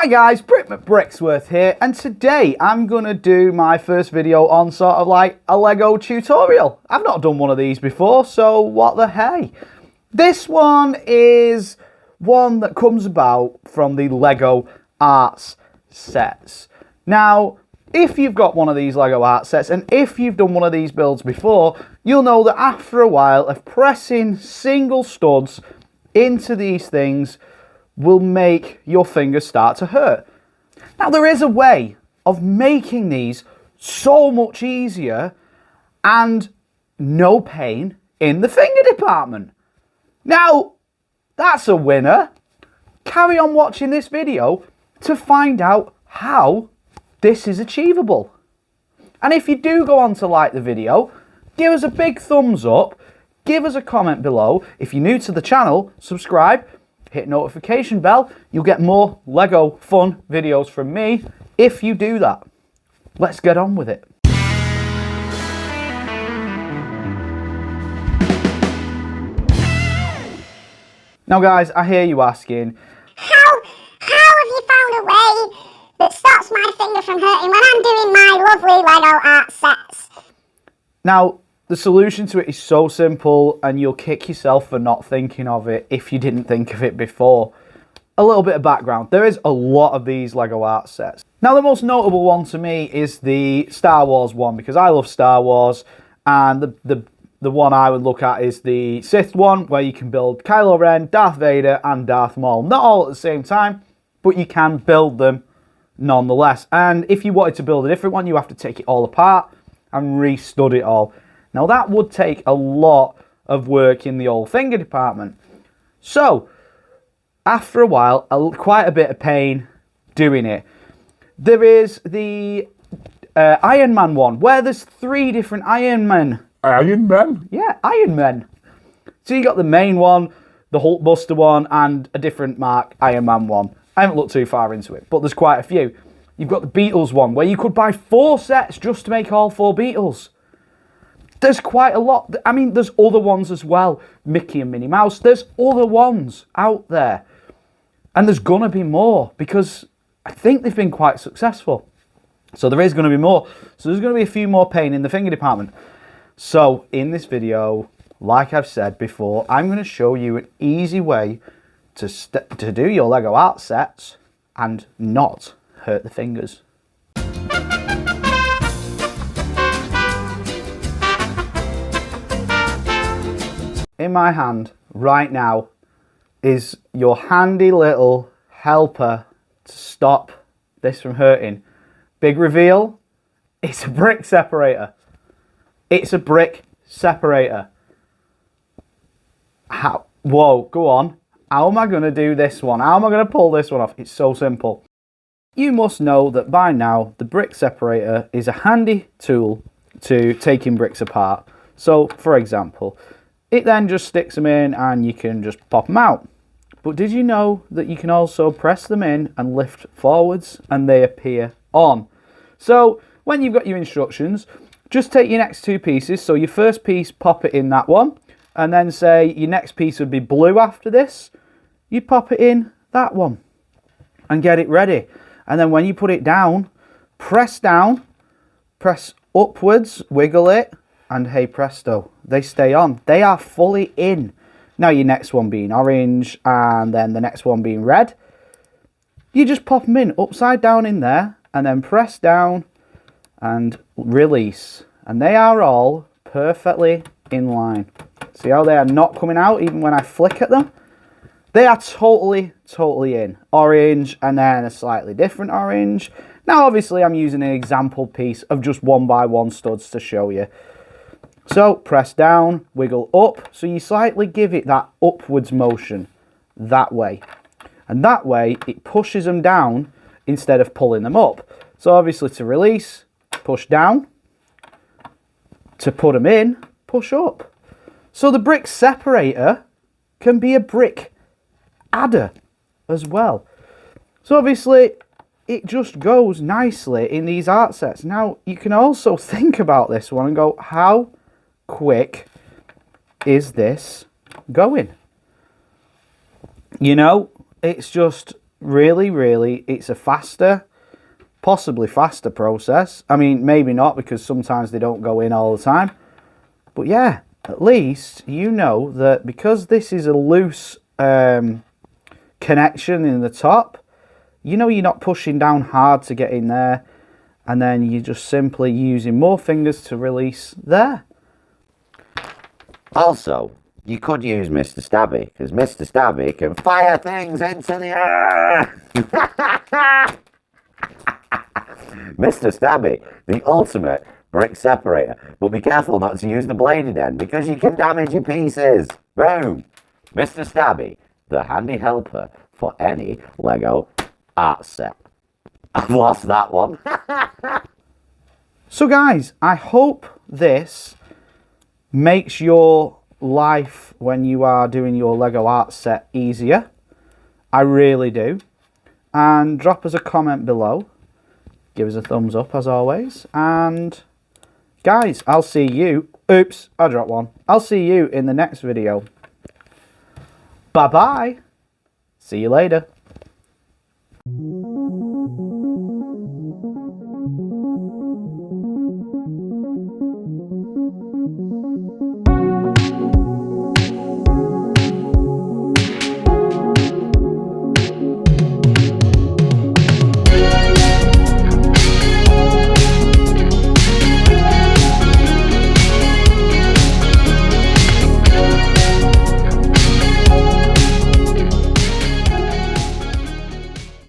Hi guys, McBricksworth's here, and today I'm going to do my first video on sort of like a Lego tutorial. I've not done one of these before, so what the hey. This one is one that comes about from the Lego Arts sets. Now, if you've got one of these Lego Art sets, and if you've done one of these builds before, you'll know that after a while of pressing single studs into these things will make your fingers start to hurt. Now, there is a way of making these so much easier and no pain in the finger department. Now, that's a winner. Carry on watching this video to find out how this is achievable. And if you do go on to like the video, give us a big thumbs up, give us a comment below. If you're new to the channel, subscribe, hit notification bell. You'll get more Lego fun videos from me if you do that. Let's get on with it. Now guys, I hear you asking, How have you found a way that stops my finger from hurting when I'm doing my lovely Lego art sets? Now, the solution to it is so simple, and you'll kick yourself for not thinking of it if you didn't think of it before. A little bit of background. There is a lot of these Lego art sets. Now, the most notable one to me is the Star Wars one, because I love Star Wars, and the one I would look at is the Sith one, where you can build Kylo Ren, Darth Vader, and Darth Maul. Not all at the same time, but you can build them nonetheless. And if you wanted to build a different one, you have to take it all apart and restud it all. Now, that would take a lot of work in the old finger department. So, after a while, quite a bit of pain doing it. There is the Iron Man one, where there's 3 different Iron Men. Iron Man? Yeah, Iron Men. So you got the main one, the Hulkbuster one, and a different mark Iron Man one. I haven't looked too far into it, but there's quite a few. You've got the Beatles one, where you could buy 4 sets just to make all 4 Beatles. There's quite a lot. I mean, there's other ones as well. Mickey and Minnie Mouse. There's other ones out there. And there's going to be more, because I think they've been quite successful. So there is going to be more. So there's going to be a few more pain in the finger department. So in this video, like I've said before, I'm going to show you an easy way to do your Lego art sets and not hurt the fingers. In my hand right now is your handy little helper to stop this from hurting. Big reveal, it's a brick separator. It's a brick separator. How? Whoa, go on. How am I going to do this one? How am I going to pull this one off? It's so simple. You must know that by now the brick separator is a handy tool to taking bricks apart. So, for example, it then just sticks them in and you can just pop them out. But did you know that you can also press them in and lift forwards and they appear on? So when you've got your instructions, just take your next 2 pieces. So your first piece, pop it in that one. And then say your next piece would be blue after this. You pop it in that one and get it ready. And then when you put it down, press upwards, wiggle it, and hey presto, they stay on. They are fully in. Now your next one being orange and then the next one being red. You just pop them in upside down in there and then press down and release. And they are all perfectly in line. See how they are not coming out even when I flick at them? They are totally in. Orange and then a slightly different orange. Now obviously I'm using an example piece of just 1x1 studs to show you. So press down, wiggle up, so you slightly give it that upwards motion that way. And that way it pushes them down instead of pulling them up. So obviously to release, push down. To put them in, push up. So the brick separator can be a brick adder as well. So obviously it just goes nicely in these art sets. Now you can also think about this one and go, how quick is this going? You know, it's just really, it's a faster, possibly faster process. I mean, maybe not, because sometimes they don't go in all the time. But yeah, at least you know that because this is a loose connection in the top, you know you're not pushing down hard to get in there, and then you're just simply using more fingers to release there. Also, you could use Mr. Stabby, because Mr. Stabby can fire things into the air. Mr. Stabby, the ultimate brick separator. But be careful not to use the bladed end, because you can damage your pieces. Boom. Mr. Stabby, the handy helper for any Lego art set. I've lost that one. So guys, I hope this makes your life when you are doing your Lego art set easier. I really do. And drop us a comment below. Give us a thumbs up as always. And guys, I'll see you. Oops, I dropped one. I'll see you in the next video. Bye bye. See you later.